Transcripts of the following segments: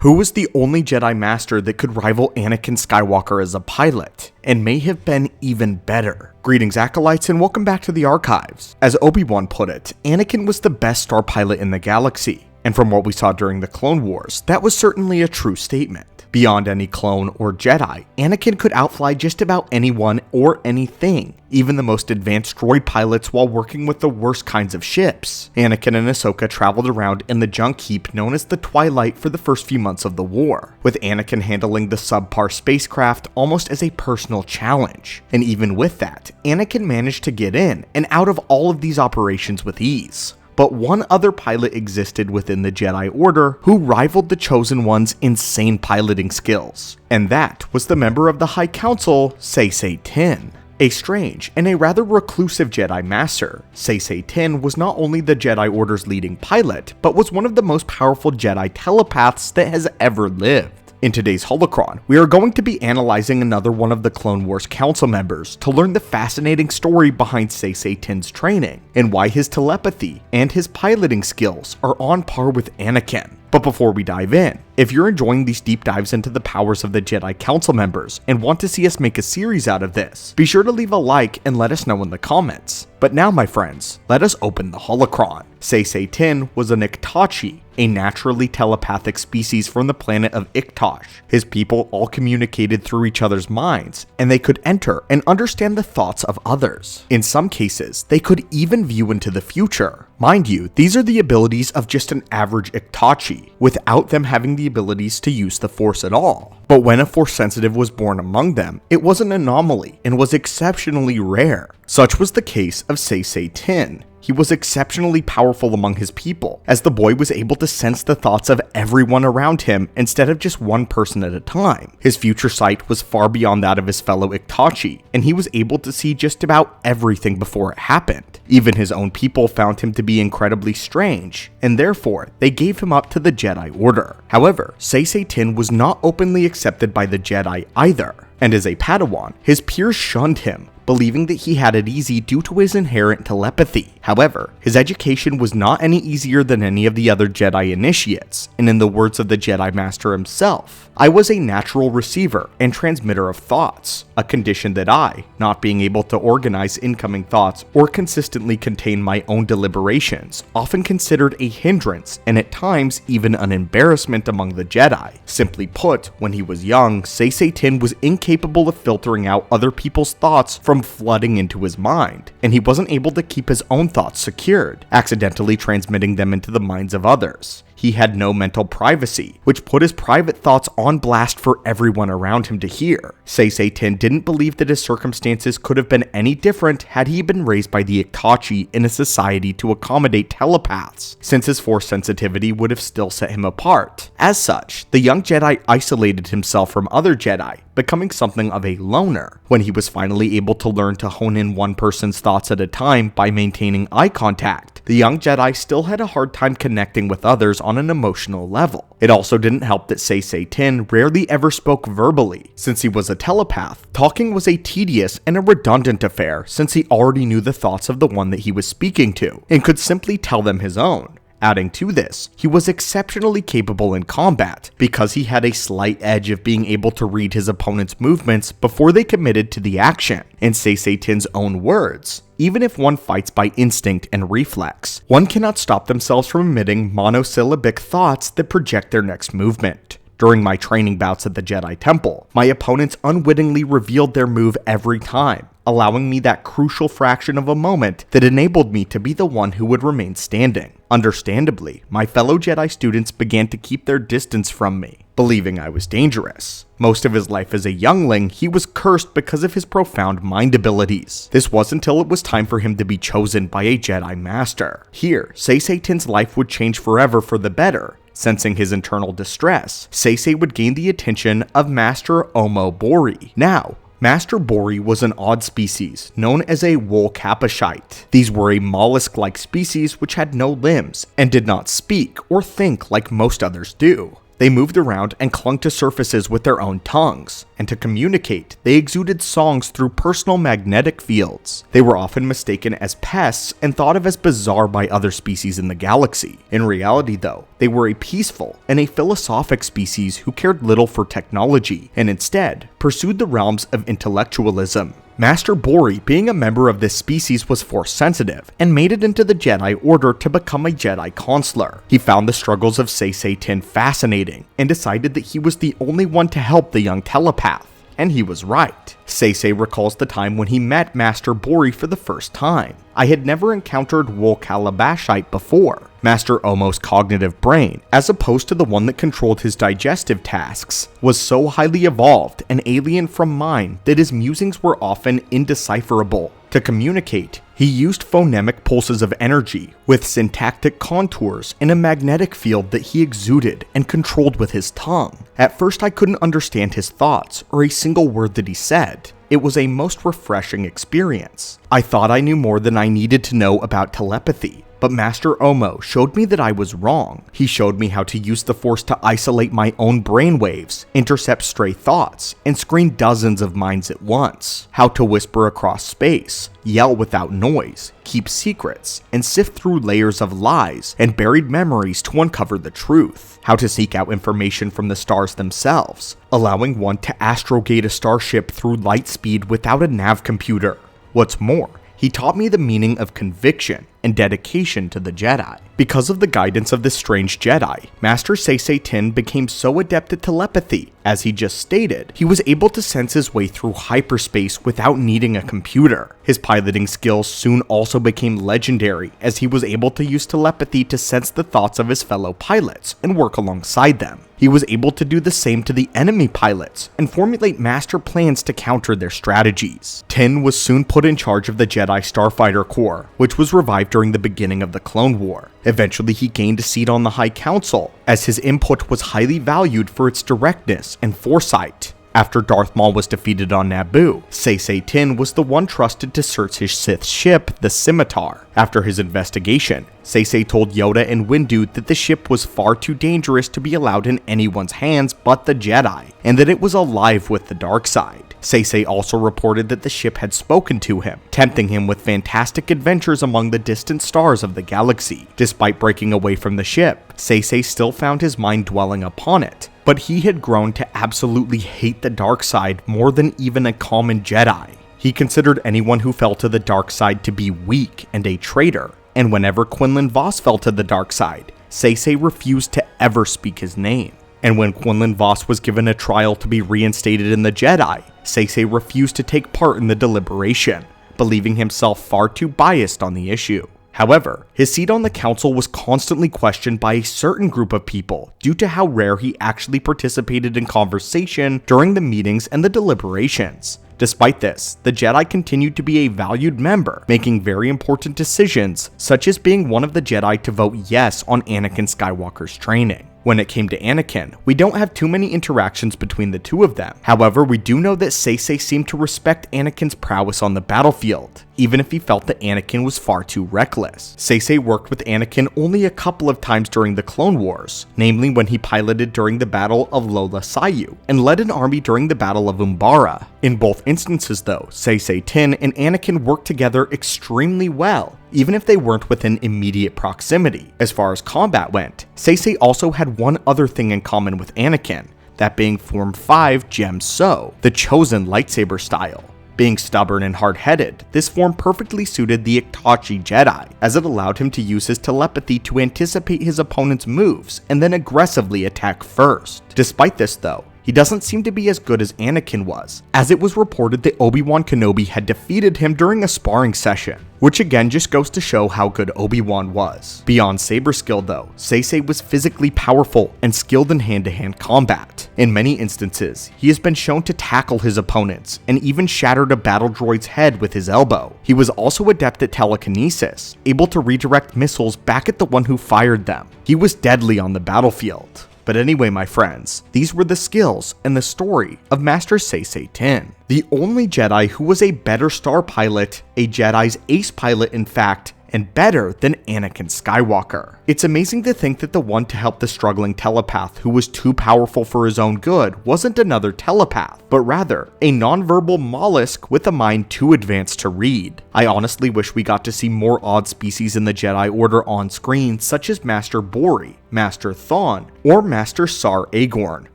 Who was the only Jedi Master that could rival Anakin Skywalker as a pilot, and may have been even better? Greetings Acolytes and welcome back to the archives. As Obi-Wan put it, Anakin was the best star pilot in the galaxy, and from what we saw during the Clone Wars, that was certainly a true statement. Beyond any clone or Jedi, Anakin could outfly just about anyone or anything, even the most advanced droid pilots while working with the worst kinds of ships. Anakin and Ahsoka traveled around in the junk heap known as the Twilight for the first few months of the war, with Anakin handling the subpar spacecraft almost as a personal challenge. And even with that, Anakin managed to get in and out of all of these operations with ease. But one other pilot existed within the Jedi Order who rivaled the Chosen One's insane piloting skills, and that was the member of the High Council, Saesee. A strange and a rather reclusive Jedi Master, Saesee was not only the Jedi Order's leading pilot, but was one of the most powerful Jedi telepaths that has ever lived. In today's Holocron, we are going to be analyzing another one of the Clone Wars Council members to learn the fascinating story behind Saesee's training, and why his telepathy and his piloting skills are on par with Anakin. But before we dive in, if you're enjoying these deep dives into the powers of the Jedi Council members and want to see us make a series out of this, be sure to leave a like and let us know in the comments. But now my friends, let us open the Holocron. Saesee was an Iktachi, a naturally telepathic species from the planet of Iktosh. His people all communicated through each other's minds, and they could enter and understand the thoughts of others. In some cases, they could even view into the future. Mind you, these are the abilities of just an average Iktachi, without them having the abilities to use the Force at all. But when a Force sensitive was born among them, it was an anomaly and was exceptionally rare. Such was the case of Saesee. He was exceptionally powerful among his people, as the boy was able to sense the thoughts of everyone around him instead of just one person at a time. His future sight was far beyond that of his fellow Iktachi, and he was able to see just about everything before it happened. Even his own people found him to be incredibly strange, and therefore they gave him up to the Jedi Order. However, Saesee was not openly accepted by the Jedi either, and as a Padawan, his peers shunned him, believing that he had it easy due to his inherent telepathy. However, his education was not any easier than any of the other Jedi initiates, and in the words of the Jedi Master himself, "I was a natural receiver and transmitter of thoughts, a condition that I, not being able to organize incoming thoughts or consistently contain my own deliberations, often considered a hindrance and at times even an embarrassment among the Jedi." Simply put, when he was young, Saesee was incapable of filtering out other people's thoughts from flooding into his mind, and he wasn't able to keep his own thoughts secured, accidentally transmitting them into the minds of others. He had no mental privacy, which put his private thoughts on blast for everyone around him to hear. Saesee didn't believe that his circumstances could have been any different had he been raised by the Iktachi in a society to accommodate telepaths, since his Force sensitivity would have still set him apart. As such, the young Jedi isolated himself from other Jedi, becoming something of a loner. When he was finally able to learn to hone in one person's thoughts at a time by maintaining eye contact, the young Jedi still had a hard time connecting with others on an emotional level. It also didn't help that Saesee rarely ever spoke verbally. Since he was a telepath, talking was a tedious and a redundant affair since he already knew the thoughts of the one that he was speaking to, and could simply tell them his own. Adding to this, he was exceptionally capable in combat because he had a slight edge of being able to read his opponent's movements before they committed to the action. In Saesee's own words, "Even if one fights by instinct and reflex, one cannot stop themselves from emitting monosyllabic thoughts that project their next movement. During my training bouts at the Jedi Temple, my opponents unwittingly revealed their move every time, allowing me that crucial fraction of a moment that enabled me to be the one who would remain standing. Understandably, my fellow Jedi students began to keep their distance from me, believing I was dangerous. Most of his life as a youngling, he was cursed because of his profound mind abilities. This was until it was time for him to be chosen by a Jedi Master. Here, Saesee's life would change forever for the better. Sensing his internal distress, Saesee would gain the attention of Master Omo Bori. Now, Master Bori was an odd species, known as a wool capuchite. These were a mollusk-like species which had no limbs, and did not speak or think like most others do. They moved around and clung to surfaces with their own tongues, and to communicate, they exuded songs through personal magnetic fields. They were often mistaken as pests and thought of as bizarre by other species in the galaxy. In reality though, they were a peaceful and a philosophic species who cared little for technology, and instead pursued the realms of intellectualism. Master Bori, being a member of this species, was force sensitive and made it into the Jedi Order to become a Jedi consular. He found the struggles of Saesee Tiin fascinating and decided that he was the only one to help the young telepath. And he was right. Saesee recalls the time when he met Master Bori for the first time. I had never encountered Wool Calabashite before. Master Omo's cognitive brain, as opposed to the one that controlled his digestive tasks, was so highly evolved and alien from mine that his musings were often indecipherable. To communicate, he used phonemic pulses of energy with syntactic contours in a magnetic field that he exuded and controlled with his tongue. At first I couldn't understand his thoughts or a single word that he said. It was a most refreshing experience. I thought I knew more than I needed to know about telepathy, but Master Omo showed me that I was wrong. He showed me how to use the Force to isolate my own brainwaves, intercept stray thoughts, and screen dozens of minds at once. How to whisper across space, yell without noise, keep secrets, and sift through layers of lies and buried memories to uncover the truth. How to seek out information from the stars themselves, allowing one to astrogate a starship through light speed without a nav computer. What's more, he taught me the meaning of conviction and dedication to the Jedi. Because of the guidance of this strange Jedi, Master Saesee Tiin became so adept at telepathy. As he just stated, he was able to sense his way through hyperspace without needing a computer. His piloting skills soon also became legendary, as he was able to use telepathy to sense the thoughts of his fellow pilots and work alongside them. He was able to do the same to the enemy pilots and formulate master plans to counter their strategies. Tiin was soon put in charge of the Jedi Starfighter Corps, which was revived during the beginning of the Clone War. Eventually he gained a seat on the High Council, as his input was highly valued for its directness and foresight. After Darth Maul was defeated on Naboo, Saesee Tiin was the one trusted to search his Sith ship, the Scimitar. After his investigation, Saesee told Yoda and Windu that the ship was far too dangerous to be allowed in anyone's hands but the Jedi, and that it was alive with the dark side. Saesee also reported that the ship had spoken to him, tempting him with fantastic adventures among the distant stars of the galaxy. Despite breaking away from the ship, Saesee still found his mind dwelling upon it, but he had grown to absolutely hate the dark side more than even a common Jedi. He considered anyone who fell to the dark side to be weak and a traitor, and whenever Quinlan Vos fell to the dark side, Saesee refused to ever speak his name. And when Quinlan Vos was given a trial to be reinstated in the Jedi, Saesee refused to take part in the deliberation, believing himself far too biased on the issue. However, his seat on the council was constantly questioned by a certain group of people due to how rare he actually participated in conversation during the meetings and the deliberations. Despite this, the Jedi continued to be a valued member, making very important decisions, such as being one of the Jedi to vote yes on Anakin Skywalker's training. When it came to Anakin, we don't have too many interactions between the two of them. However, we do know that Saesee seemed to respect Anakin's prowess on the battlefield, even if he felt that Anakin was far too reckless. Saesee worked with Anakin only a couple of times during the Clone Wars, namely when he piloted during the Battle of Lola Sayu and led an army during the Battle of Umbara. In both instances though, Saesee Tiin and Anakin worked together extremely well, even if they weren't within immediate proximity. As far as combat went, Saesee also had one other thing in common with Anakin, that being Form 5 Gem So, the chosen lightsaber style. Being stubborn and hard-headed, this form perfectly suited the Iktachi Jedi, as it allowed him to use his telepathy to anticipate his opponent's moves and then aggressively attack first. Despite this though, he doesn't seem to be as good as Anakin was, as it was reported that Obi-Wan Kenobi had defeated him during a sparring session, which again just goes to show how good Obi-Wan was. Beyond saber skill though, Saesee was physically powerful and skilled in hand-to-hand combat. In many instances, he has been shown to tackle his opponents and even shattered a battle droid's head with his elbow. He was also adept at telekinesis, able to redirect missiles back at the one who fired them. He was deadly on the battlefield. But anyway, my friends, these were the skills and the story of Master Saesee Tiin, the only Jedi who was a better star pilot, a Jedi's ace pilot in fact, and better than Anakin Skywalker. It's amazing to think that the one to help the struggling telepath who was too powerful for his own good wasn't another telepath, but rather a nonverbal mollusk with a mind too advanced to read. I honestly wish we got to see more odd species in the Jedi Order on screen, such as Master Bori, Master Thawne, or Master Sar Agorn,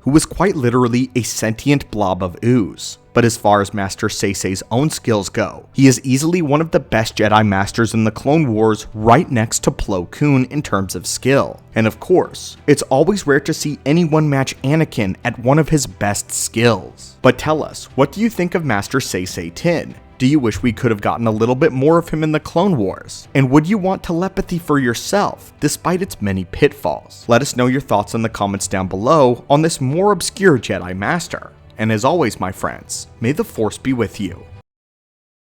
who was quite literally a sentient blob of ooze. But as far as Master Saesee's own skills go, he is easily one of the best Jedi Masters in the Clone Wars, right next to Plo Koon in terms of skill. And of course, it's always rare to see anyone match Anakin at one of his best skills. But tell us, what do you think of Master Saesee Tiin? Do you wish we could have gotten a little bit more of him in the Clone Wars? And would you want telepathy for yourself, despite its many pitfalls? Let us know your thoughts in the comments down below on this more obscure Jedi Master. And as always, my friends, may the Force be with you.